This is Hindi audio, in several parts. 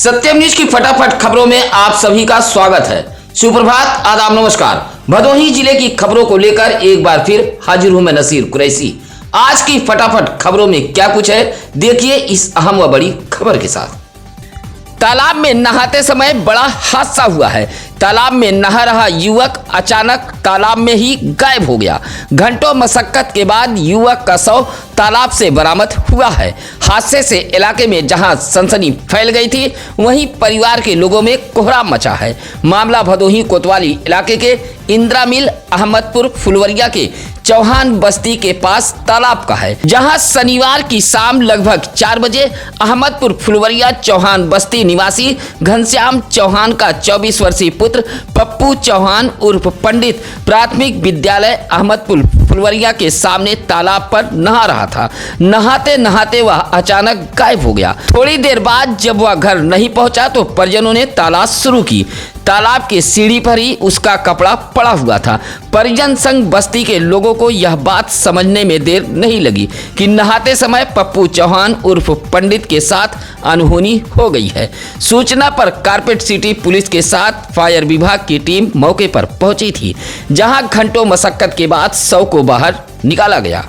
सत्यम न्यूज की फटाफट खबरों में आप सभी का स्वागत है। सुप्रभात, आदाब, नमस्कार। भदोही जिले की खबरों को लेकर एक बार फिर हाजिर हूं मैं नसीर कुरैशी। आज की फटाफट खबरों में क्या कुछ है, देखिए इस अहम व बड़ी खबर के साथ। तालाब में नहाते समय बड़ा हादसा हुआ है। तालाब में नहा रहा युवक अचानक तालाब में ही गायब हो गया। घंटों मशक्कत के बाद युवक का शव तालाब से बरामद हुआ है। हादसे से इलाके में जहां सनसनी फैल गई थी, वहीं परिवार के लोगों में कोहराम मचा है। मामला भदोही कोतवाली इलाके के इंदिरा मिल अहमदपुर फुलवरिया के चौहान बस्ती के पास तालाब का है, जहां शनिवार की शाम लगभग 4 बजे अहमदपुर फुलवरिया चौहान बस्ती निवासी घनश्याम चौहान का 24 वर्षीय पुत्र पप्पू चौहान उर्फ पंडित प्राथमिक विद्यालय अहमदपुर फुलवरिया के सामने तालाब पर नहा रहा था। नहाते नहाते वह अचानक गायब हो गया। थोड़ी देर बाद जब वह घर नहीं पहुंचा तो परिजनों ने तलाश शुरू की। तालाब के सीढ़ी पर ही उसका कपड़ा पड़ा हुआ था। परिजन संग बस्ती के लोगों को यह बात समझने में देर नहीं लगी कि नहाते समय पप्पू चौहान उर्फ पंडित के साथ अनहोनी हो गई है। सूचना पर कारपेट सिटी पुलिस के साथ फायर विभाग की टीम मौके पर पहुंची थी, जहां घंटों मशक्कत के बाद शव को बाहर निकाला गया।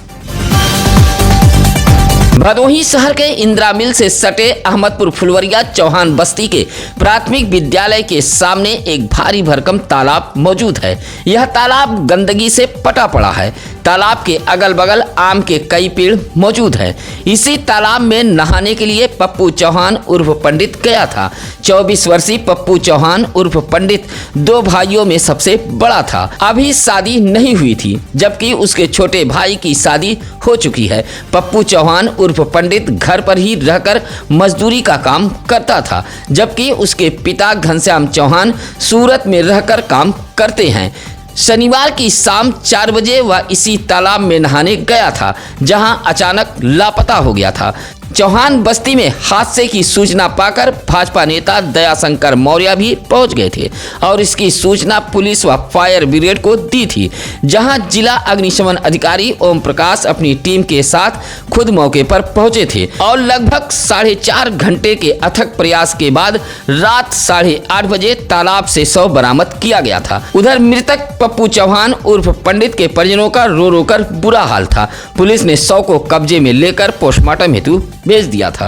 भदोही शहर के इंदिरा मिल से सटे अहमदपुर फुलवरिया चौहान बस्ती के प्राथमिक विद्यालय के सामने एक भारी भरकम तालाब मौजूद है। यह तालाब गंदगी से पटा पड़ा है। तालाब के अगल बगल आम के कई पेड़ मौजूद हैं। इसी तालाब में नहाने के लिए पप्पू चौहान उर्फ पंडित गया था। 24 वर्षीय पप्पू चौहान उर्फ पंडित 2 भाइयों में सबसे बड़ा था। अभी शादी नहीं हुई थी, जबकि उसके छोटे भाई की शादी हो चुकी है। पप्पू चौहान उर्फ पंडित घर पर ही रहकर मजदूरी का काम करता था, जबकि उसके पिता घनश्याम चौहान सूरत में रहकर काम करते हैं। शनिवार की शाम 4 बजे वह इसी तालाब में नहाने गया था, जहां अचानक लापता हो गया था। चौहान बस्ती में हादसे की सूचना पाकर भाजपा नेता दयाशंकर मौर्य भी पहुंच गए थे और इसकी सूचना पुलिस व फायर ब्रिगेड को दी थी, जहां जिला अग्निशमन अधिकारी ओम प्रकाश अपनी टीम के साथ खुद मौके पर पहुंचे थे और लगभग 4.5 घंटे के अथक प्रयास के बाद रात 8:30 बजे तालाब से शव बरामद किया गया था। उधर मृतक पप्पू चौहान उर्फ पंडित के परिजनों का रो रो कर बुरा हाल था। पुलिस ने शव को कब्जे में लेकर पोस्टमार्टम हेतु भेज दिया था।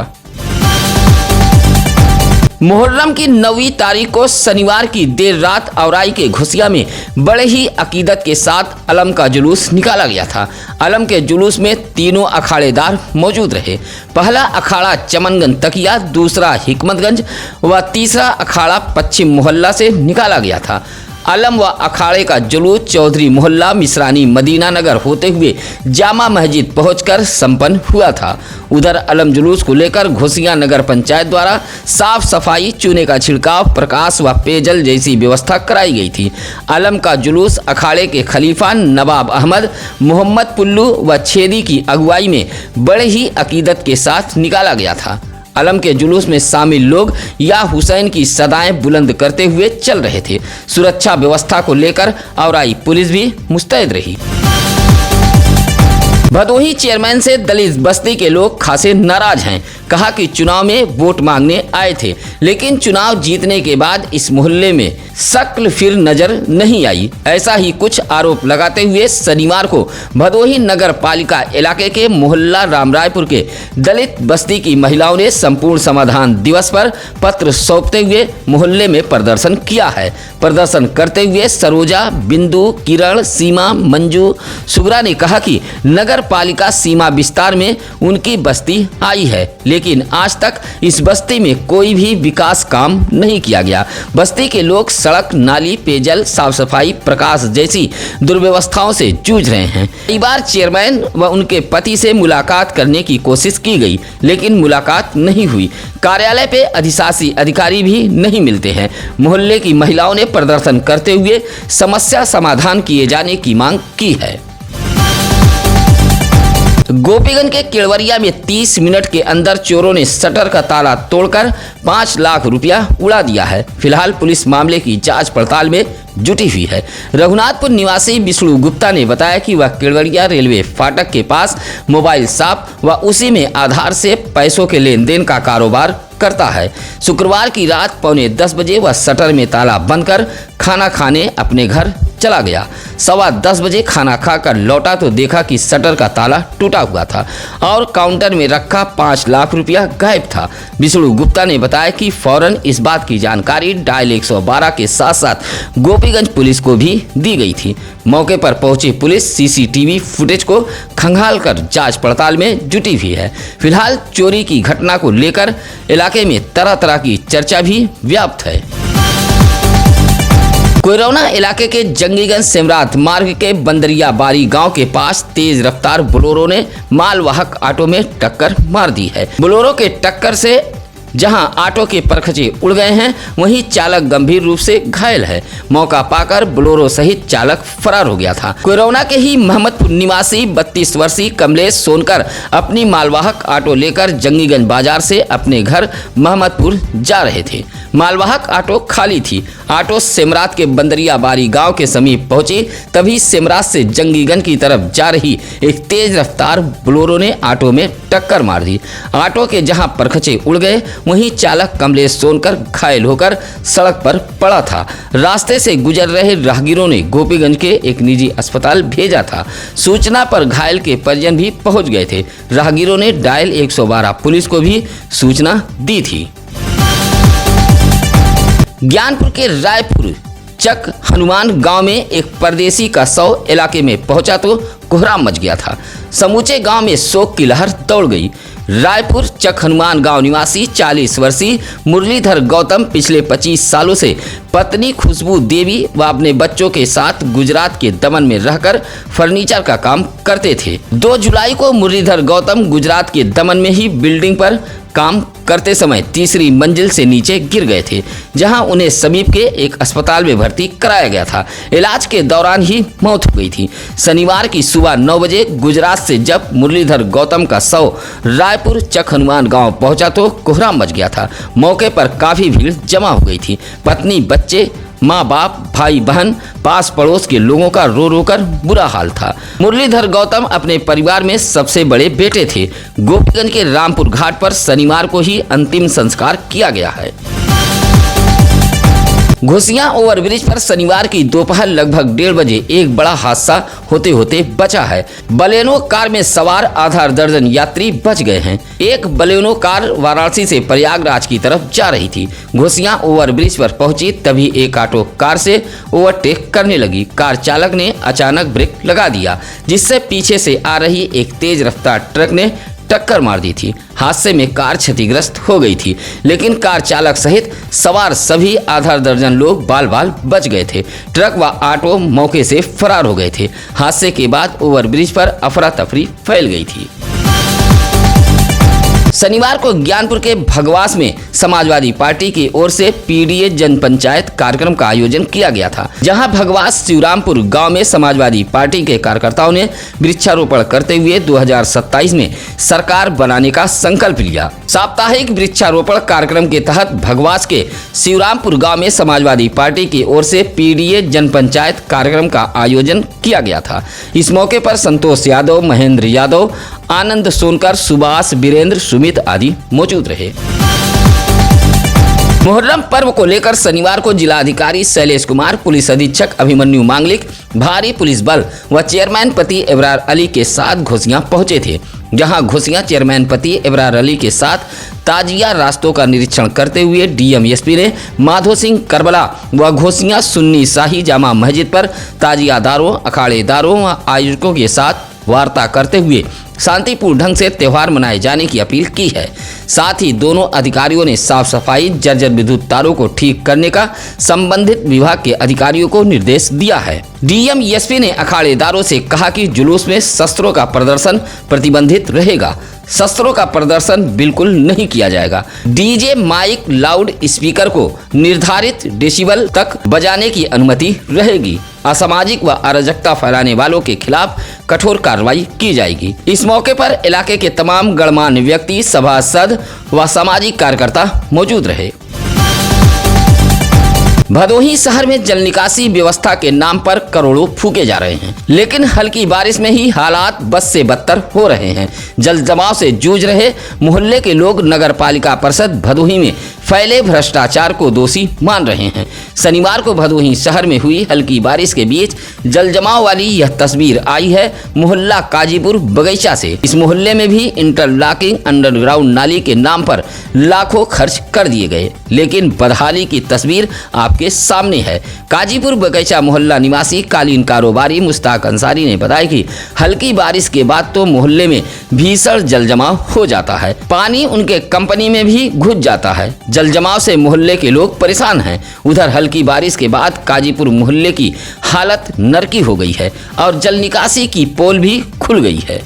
मुहर्रम की 9वीं तारीख को शनिवार की देर रात औराई के घुसिया में बड़े ही अकीदत के साथ अलम का जुलूस निकाला गया था। अलम के जुलूस में तीनों अखाड़ेदार मौजूद रहे। पहला अखाड़ा चमनगंज तकिया, दूसरा हिकमतगंज व तीसरा अखाड़ा पश्चिम मोहल्ला से निकाला गया था। अलम व अखाड़े का जुलूस चौधरी मोहल्ला मिश्रानी मदीना नगर होते हुए जामा मस्जिद पहुंचकर संपन्न हुआ था। उधर अलम जुलूस को लेकर घोसिया नगर पंचायत द्वारा साफ सफाई, चूने का छिड़काव, प्रकाश व पेयजल जैसी व्यवस्था कराई गई थी। अलम का जुलूस अखाड़े के खलीफा नवाब अहमद, मोहम्मद पुल्लू व छेदी की अगुवाई में बड़े ही अकीदत के साथ निकाला गया था। अलम के जुलूस में शामिल लोग या हुसैन की सदाएं बुलंद करते हुए चल रहे थे। सुरक्षा व्यवस्था को लेकर औराई पुलिस भी मुस्तैद रही। भदोही चेयरमैन से दलित बस्ती के लोग खासे नाराज हैं। कहा कि चुनाव में वोट मांगने आए थे, लेकिन चुनाव जीतने के बाद इस मोहल्ले में शक्ल फिर नजर नहीं आई। ऐसा ही कुछ आरोप लगाते हुए शनिवार को भदोही नगर पालिका इलाके के मोहल्ला रामरायपुर के दलित बस्ती की महिलाओं ने संपूर्ण समाधान दिवस पर पत्र सौंपते हुए मोहल्ले में प्रदर्शन किया है। प्रदर्शन करते हुए सरोजा, बिंदु, किरण, सीमा, मंजू, सुगरा ने कहा कि नगर पालिका सीमा विस्तार में उनकी बस्ती आई है, लेकिन आज तक इस बस्ती में कोई भी विकास काम नहीं किया गया। बस्ती के लोग सड़क, नाली, पेयजल, साफ सफाई, प्रकाश जैसी दुर्व्यवस्थाओं से जूझ रहे हैं। कई बार चेयरमैन व उनके पति से मुलाकात करने की कोशिश की गई, लेकिन मुलाकात नहीं हुई। कार्यालय पे अधिशासी अधिकारी भी नहीं मिलते हैं। मोहल्ले की महिलाओं ने प्रदर्शन करते हुए समस्या समाधान किए जाने की मांग की है। गोपीगंज के केवड़िया में 30 मिनट के अंदर चोरों ने शटर का ताला तोड़कर 5 लाख रुपया उड़ा दिया है। फिलहाल पुलिस मामले की जांच पड़ताल में जुटी हुई है। रघुनाथपुर निवासी विष्णु गुप्ता ने बताया कि वह केवड़िया रेलवे फाटक के पास मोबाइल शॉप व उसी में आधार से पैसों के लेन देन का कारोबार करता है। शुक्रवार की रात 9:45 बजे वह शटर में ताला बंद कर खाना खाने अपने घर चला गया। 10:15 बजे खाना खाकर लौटा तो देखा कि शटर का ताला टूटा हुआ था और काउंटर में रखा 5 लाख रुपया गायब था। विष्णु गुप्ता ने बताया कि फौरन इस बात की जानकारी डायल 112 के साथ साथ गोपीगंज पुलिस को भी दी गई थी। मौके पर पहुंची पुलिस सीसीटीवी फुटेज को खंगालकर जांच पड़ताल में जुटी हुई है। फिलहाल चोरी की घटना को लेकर इलाके में तरह तरह की चर्चा भी व्याप्त है। कोयरौना इलाके के जंगीगंज सिमरात मार्ग के बंदरिया बारी गांव के पास तेज रफ्तार बोलेरो ने मालवाहक ऑटो में टक्कर मार दी है। बोलेरो के टक्कर से जहां ऑटो के परखचे उड़ गए हैं, वहीं चालक गंभीर रूप से घायल है। मौका पाकर बोलेरो सहित चालक फरार हो गया था। कोयरौना के ही मोहम्मदपुर निवासी 32 वर्षीय कमलेश सोनकर अपनी मालवाहक ऑटो लेकर जंगीगंज बाजार से अपने घर मोहम्मदपुर जा रहे थे। मालवाहक ऑटो खाली थी। ऑटो सिमरात के बंदरिया बारी गांव के समीप पहुंची, तभी सिमरात से जंगीगंज की तरफ जा रही एक तेज रफ्तार बोलेरो ने ऑटो में टक्कर मार दी। ऑटो के जहां परखचे उड़ गए, वहीं चालक कमलेश सोनकर घायल होकर सड़क पर पड़ा था। रास्ते से गुजर रहे राहगीरों ने गोपीगंज के एक निजी अस्पताल भेजा था। सूचना पर घायल के परिजन भी पहुंच गए थे। राहगीरों ने डायल 112 पुलिस को भी सूचना दी थी। ज्ञानपुर के रायपुर चक हनुमान गांव में एक परदेसी का शव इलाके में पहुंचा तो कोहराम मच गया था। समूचे गांव में शोक की लहर दौड़ गई। रायपुर चक हनुमान गांव निवासी 40 वर्षीय मुरलीधर गौतम पिछले 25 सालों से पत्नी खुशबू देवी व अपने बच्चों के साथ गुजरात के दमन में रहकर फर्नीचर का काम करते थे। 2 जुलाई को मुरलीधर गौतम गुजरात के दमन में ही बिल्डिंग पर काम करते समय तीसरी मंजिल से नीचे गिर गए थे, जहां उन्हें समीप के एक अस्पताल में भर्ती कराया गया था। इलाज के दौरान ही मौत हो गई थी। शनिवार की सुबह 9 बजे गुजरात से जब मुरलीधर गौतम का शव रायपुर चक हनुमान गांव पहुंचा तो कोहराम मच गया था। मौके पर काफी भीड़ जमा हो गई थी। पत्नी, बच्चे, माँ बाप, भाई बहन, पास पड़ोस के लोगों का रो रो कर बुरा हाल था। मुरलीधर गौतम अपने परिवार में सबसे बड़े बेटे थे। गोपीगंज के रामपुर घाट पर शनिवार को ही अंतिम संस्कार किया गया है। घोसियां ओवरब्रिज पर शनिवार की दोपहर लगभग 1:30 बजे एक बड़ा हादसा होते होते बचा है। बलेनो कार में सवार आधा दर्जन यात्री बच गए हैं। एक बलेनो कार वाराणसी से प्रयागराज की तरफ जा रही थी। घोसियां ओवरब्रिज पर पहुंची तभी एक ऑटो कार से ओवरटेक करने लगी। कार चालक ने अचानक ब्रेक लगा दिया, जिससे पीछे से आ रही एक तेज रफ्तार ट्रक ने टक्कर मार दी थी। हादसे में कार क्षतिग्रस्त हो गई थी, लेकिन कार चालक सहित सवार सभी आधा दर्जन लोग बाल बाल बच गए थे। ट्रक व ऑटो मौके से फरार हो गए थे। हादसे के बाद ओवरब्रिज पर अफरा तफरी फैल गई थी। शनिवार को ज्ञानपुर के भगवास में समाजवादी पार्टी की ओर से पीडीए जनपंचायत कार्यक्रम का आयोजन किया गया था, जहां भगवास शिवरामपुर गांव में समाजवादी पार्टी के कार्यकर्ताओं ने वृक्षारोपण करते हुए 2027 में सरकार बनाने का संकल्प लिया। साप्ताहिक वृक्षारोपण कार्यक्रम के तहत भगवास के शिवरामपुर गांव में समाजवादी पार्टी की ओर से पीडीए जनपंचायत कार्यक्रम का आयोजन किया गया था। इस मौके पर संतोष यादव, महेंद्र यादव, आनंद सोनकर, सुभाष, वीरेंद्र, सुमित आदि मौजूद रहे। मुहर्रम पर्व को लेकर शनिवार को जिलाधिकारी शैलेश कुमार, पुलिस अधीक्षक अभिमन्यु मांगलिक, भारी पुलिस बल व चेयरमैन पति इब्रार अली के साथ घोसियां पहुंचे थे, जहां घोसियां चेयरमैन पति इब्रार अली के साथ ताजिया रास्तों का निरीक्षण करते हुए डीएम एसपी ने माधो सिंह करबला व घोसियां सुन्नी शाही जामा मस्जिद पर ताजियादारों, अखाड़ेदारों व आयोजकों के साथ वार्ता करते हुए शांतिपूर्ण ढंग से त्यौहार मनाए जाने की अपील की है। साथ ही दोनों अधिकारियों ने साफ सफाई, जर्जर विद्युत तारों को ठीक करने का संबंधित विभाग के अधिकारियों को निर्देश दिया है। डीएम एसपी ने अखाड़ेदारों से कहा कि जुलूस में शस्त्रों का प्रदर्शन प्रतिबंधित रहेगा। शस्त्रों का प्रदर्शन बिल्कुल नहीं किया जाएगा। डीजे, माइक, लाउड स्पीकर को निर्धारित डेसिबल तक बजाने की अनुमति रहेगी। असामाजिक व अराजकता फैलाने वालों के खिलाफ कठोर कार्रवाई की जाएगी। इस मौके पर इलाके के तमाम गणमान्य व्यक्ति, सभासद व सामाजिक कार्यकर्ता मौजूद रहे। भदोही शहर में जल निकासी व्यवस्था के नाम पर करोड़ों फूके जा रहे हैं, लेकिन हल्की बारिश में ही हालात बद से बदतर हो रहे हैं। जल जमाव से जूझ रहे मोहल्ले के लोग नगर पालिका परिषद भदोही में फैले भ्रष्टाचार को दोषी मान रहे हैं। शनिवार को भदोही शहर में हुई हल्की बारिश के बीच जल जमाव वाली यह तस्वीर आई है मोहल्ला काजीपुर बगीचा से। इस मोहल्ले में भी इंटरलॉकिंग अंडरग्राउंड नाली के नाम पर लाखों खर्च कर दिए गए, लेकिन बदहाली की तस्वीर आपके सामने है। काजीपुर बगीचा मोहल्ला निवासी कालीन कारोबारी मुश्ताक अंसारी ने बताया कि हल्की बारिश के बाद तो मोहल्ले में भीषण जल जमाव हो जाता है, पानी उनके कंपनी में भी घुस जाता है। जल जमाव से मोहल्ले के लोग परेशान हैं। उधर हल्की बारिश के बाद काजीपुर मोहल्ले की हालत नरकी हो गई है और जल निकासी की पोल भी खुल गई है।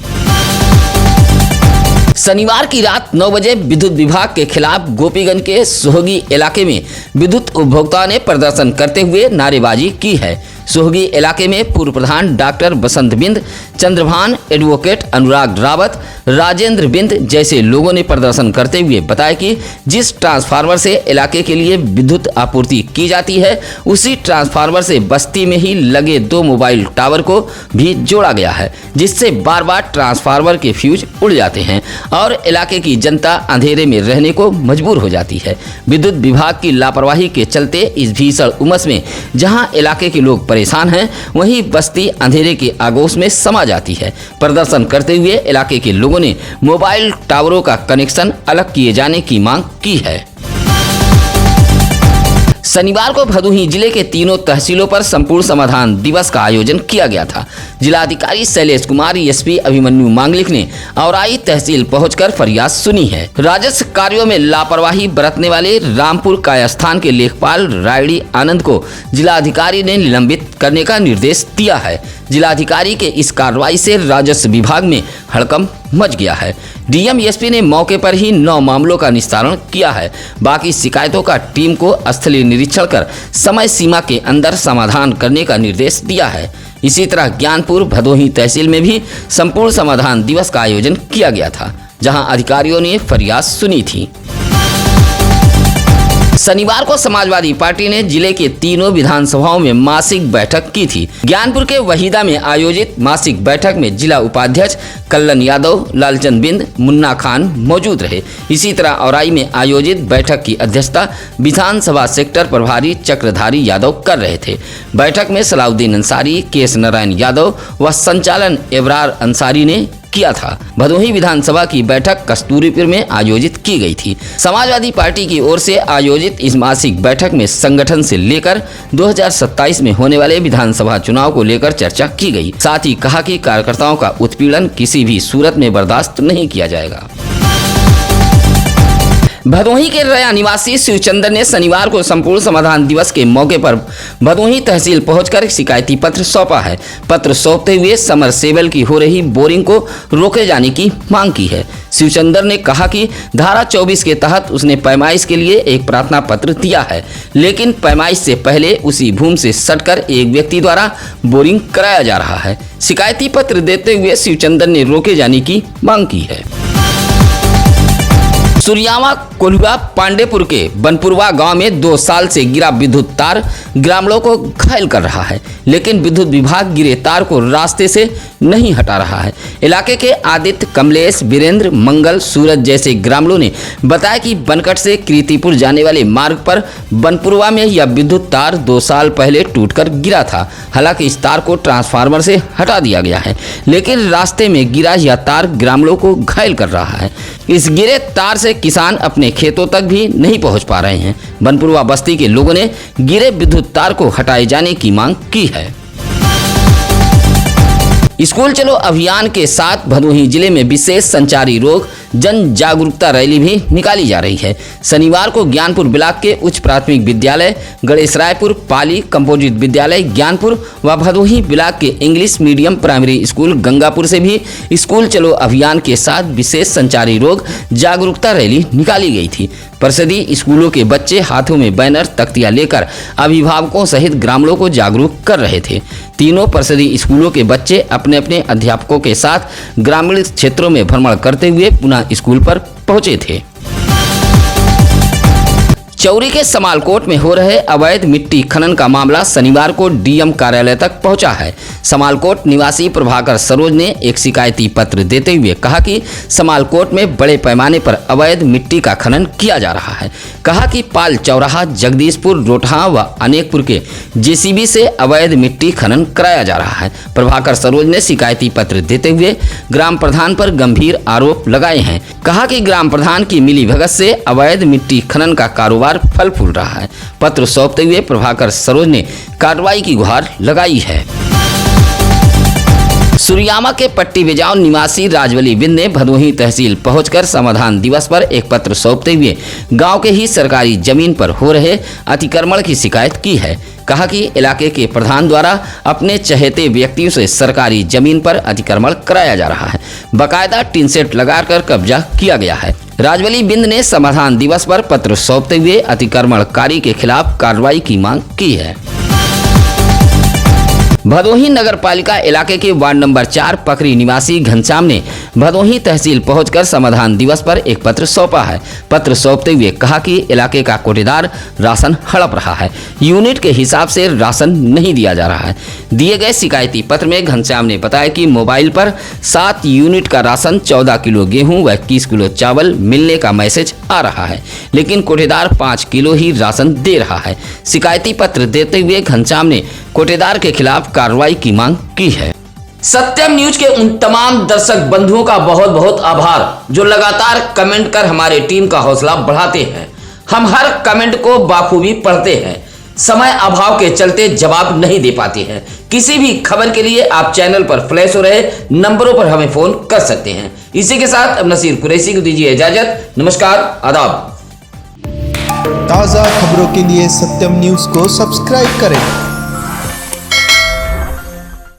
शनिवार की रात 9 बजे विद्युत विभाग के खिलाफ गोपीगंज के सोहगी इलाके में विद्युत उपभोक्ताओं ने प्रदर्शन करते हुए नारेबाजी की है। सोहगी इलाके में पूर्व प्रधान डॉक्टर बसंत बिंद, चंद्रभान, एडवोकेट अनुराग रावत, राजेंद्र बिंद जैसे लोगों ने प्रदर्शन करते हुए बताया कि जिस ट्रांसफार्मर से इलाके के लिए विद्युत आपूर्ति की जाती है, उसी ट्रांसफार्मर से बस्ती में ही लगे 2 मोबाइल टावर को भी जोड़ा गया है, जिससे बार बार ट्रांसफार्मर के फ्यूज उड़ जाते हैं और इलाके की जनता अंधेरे में रहने को मजबूर हो जाती है। विद्युत विभाग की लापरवाही के चलते इस भीषण उमस में जहां इलाके के लोग परेशान हैं, वहीं बस्ती अंधेरे के आगोश में समा जाती है। प्रदर्शन करते हुए इलाके के लोगों ने मोबाइल टावरों का कनेक्शन अलग किए जाने की मांग की है। शनिवार को भदोही जिले के तीनों तहसीलों पर संपूर्ण समाधान दिवस का आयोजन किया गया था। जिलाधिकारी शैलेश कुमार, एसपी अभिमन्यु मांगलिक ने औराई तहसील पहुंचकर फरियाद सुनी है। राजस्व कार्यों में लापरवाही बरतने वाले रामपुर कायास्थान के लेखपाल रायडी आनंद को जिलाधिकारी ने निलंबित करने का निर्देश दिया है। जिलाधिकारी के इस कार्रवाई से राजस्व विभाग में हड़कंप मच गया है। डीएम एसपी ने मौके पर ही 9 मामलों का निस्तारण किया है। बाकी शिकायतों का टीम को स्थलीय निरीक्षण कर समय सीमा के अंदर समाधान करने का निर्देश दिया है। इसी तरह ज्ञानपुर भदोही तहसील में भी संपूर्ण समाधान दिवस का आयोजन किया गया था, जहां अधिकारियों ने फरियाद सुनी थी। शनिवार को समाजवादी पार्टी ने जिले के तीनों विधानसभाओं में मासिक बैठक की थी। ज्ञानपुर के वहीदा में आयोजित मासिक बैठक में जिला उपाध्यक्ष कल्लन यादव, लालचंद बिंद, मुन्ना खान मौजूद रहे। इसी तरह औराई में आयोजित बैठक की अध्यक्षता विधानसभा सेक्टर प्रभारी चक्रधारी यादव कर रहे थे। बैठक में सलाउद्दीन अंसारी, केस नारायण यादव व संचालन एबरार अंसारी ने किया था। भदोही विधानसभा की बैठक कस्तूरीपुर में आयोजित की गई थी। समाजवादी पार्टी की ओर से आयोजित इस मासिक बैठक में संगठन से लेकर 2027 में होने वाले विधानसभा चुनाव को लेकर चर्चा की गई। साथ ही कहा कि कार्यकर्ताओं का उत्पीड़न किसी भी सूरत में बर्दाश्त नहीं किया जाएगा। भदोही के रया निवासी शिवचंद्र ने शनिवार को संपूर्ण समाधान दिवस के मौके पर भदोही तहसील पहुंचकर शिकायती पत्र सौंपा है। पत्र सौंपते हुए समरसेबल की हो रही बोरिंग को रोके जाने की मांग की है। शिवचंद्र ने कहा कि धारा 24 के तहत उसने पैमाइश के लिए एक प्रार्थना पत्र दिया है, लेकिन पैमाइश से पहले उसी भूमि से सटकर एक व्यक्ति द्वारा बोरिंग कराया जा रहा है। शिकायती पत्र देते हुए शिवचंद्र ने रोके जाने की मांग की है। सुरियावा कोल्हुआ पांडेपुर के बनपुरवा गांव में 2 साल से गिरा विद्युत तार ग्रामीणों को घायल कर रहा है, लेकिन विद्युत विभाग गिरे तार को रास्ते से नहीं हटा रहा है। इलाके के आदित्य, कमलेश, वीरेंद्र, मंगल, सूरज जैसे ग्रामीणों ने बताया कि बनकट से कीर्तिपुर जाने वाले मार्ग पर बनपुरवा में यह विद्युत तार 2 साल पहले टूटकर गिरा था। हालांकि इस तार को ट्रांसफार्मर से हटा दिया गया है, लेकिन रास्ते में गिरा यह तार ग्रामीणों को घायल कर रहा है। इस गिरे तार से किसान अपने खेतों तक भी नहीं पहुंच पा रहे हैं। बनपुरवा बस्ती के लोगों ने गिरे विद्युत तार को हटाए जाने की मांग की है। स्कूल चलो अभियान के साथ भदोही जिले में विशेष संचारी रोग जन जागरूकता रैली भी निकाली जा रही है। शनिवार को ज्ञानपुर ब्लॉक के उच्च प्राथमिक विद्यालय, गणेश रायपुर, पाली कंपोजिट विद्यालय ज्ञानपुर व भदोही ब्लॉक के English medium primary school Gangapur से भी स्कूल चलो अभियान के साथ विशेष संचारी रोग जागरूकता रैली निकाली गई थी। परिषदीय स्कूलों के बच्चे हाथों में बैनर, तख्तियां लेकर अभिभावकों सहित ग्रामीणों को जागरूक कर रहे थे। तीनों परिषदीय स्कूलों के बच्चे अपने अपने अध्यापकों के साथ ग्रामीण क्षेत्रों में भ्रमण करते हुए पुनः स्कूल पर पहुंचे थे। चौरी के समालकोट में हो रहे अवैध मिट्टी खनन का मामला शनिवार को डीएम कार्यालय तक पहुंचा है। समालकोट निवासी प्रभाकर सरोज ने एक शिकायती पत्र देते हुए कहा कि समालकोट में बड़े पैमाने पर अवैध मिट्टी का खनन किया जा रहा है। कहा कि पाल चौराहा, जगदीशपुर, रोटहा व अनेकपुर के जेसीबी से अवैध मिट्टी खनन कराया जा रहा है। प्रभाकर सरोज ने शिकायती पत्र देते हुए ग्राम प्रधान पर गंभीर आरोप लगाए हैं। कहा कि ग्राम प्रधान की मिलीभगत से अवैध मिट्टी खनन का कारोबार फल फूल रहा है। पत्र सौंपते हुए प्रभाकर सरोज ने कार्रवाई की गुहार लगाई है। सुरियामा के पट्टी बिजाव निवासी राजवली बिंद ने भदोही तहसील पहुंचकर समाधान दिवस पर एक पत्र सौंपते हुए गांव के ही सरकारी जमीन पर हो रहे अतिक्रमण की शिकायत की है। कहा कि इलाके के प्रधान द्वारा अपने चहेते व्यक्तियों से सरकारी जमीन पर अतिक्रमण कराया जा रहा है। बकायदा टिन सेट लगाकर कब्जा किया गया है। राजवली बिंद ने समाधान दिवस पर पत्र सौंपते हुए अतिक्रमणकारी के खिलाफ कार्रवाई की मांग की है। भदोही नगर पालिका इलाके के वार्ड नंबर 4 पकरी निवासी घनश्याम ने भदोही तहसील पहुंचकर समाधान दिवस पर एक पत्र सौंपा है। पत्र सौंपते हुए कहा कि इलाके का कोटेदार राशन हड़प रहा है। यूनिट के हिसाब से राशन नहीं दिया जा रहा है। दिए गए शिकायती पत्र में घनश्याम ने बताया कि मोबाइल पर 7 यूनिट का राशन, 14 किलो गेहूं व 21 किलो चावल मिलने का मैसेज आ रहा है, लेकिन कोटेदार 5 किलो ही राशन दे रहा है। शिकायती पत्र देते हुए घनश्याम ने कोटेदार के खिलाफ कार्रवाई की मांग की है। सत्यम न्यूज के उन तमाम दर्शक बंधुओं का बहुत बहुत आभार जो लगातार कमेंट कर हमारे टीम का हौसला बढ़ाते हैं। हम हर कमेंट को बाखूबी पढ़ते हैं। समय अभाव के चलते जवाब नहीं दे पाते हैं। किसी भी खबर के लिए आप चैनल पर फ्लैश हो रहे नंबरों पर हमें फोन कर सकते हैं। इसी के साथ अब नसीर कुरैशी को दीजिए इजाजत। नमस्कार, आदाब। ताज़ा खबरों के लिए सत्यम न्यूज को सब्सक्राइब करें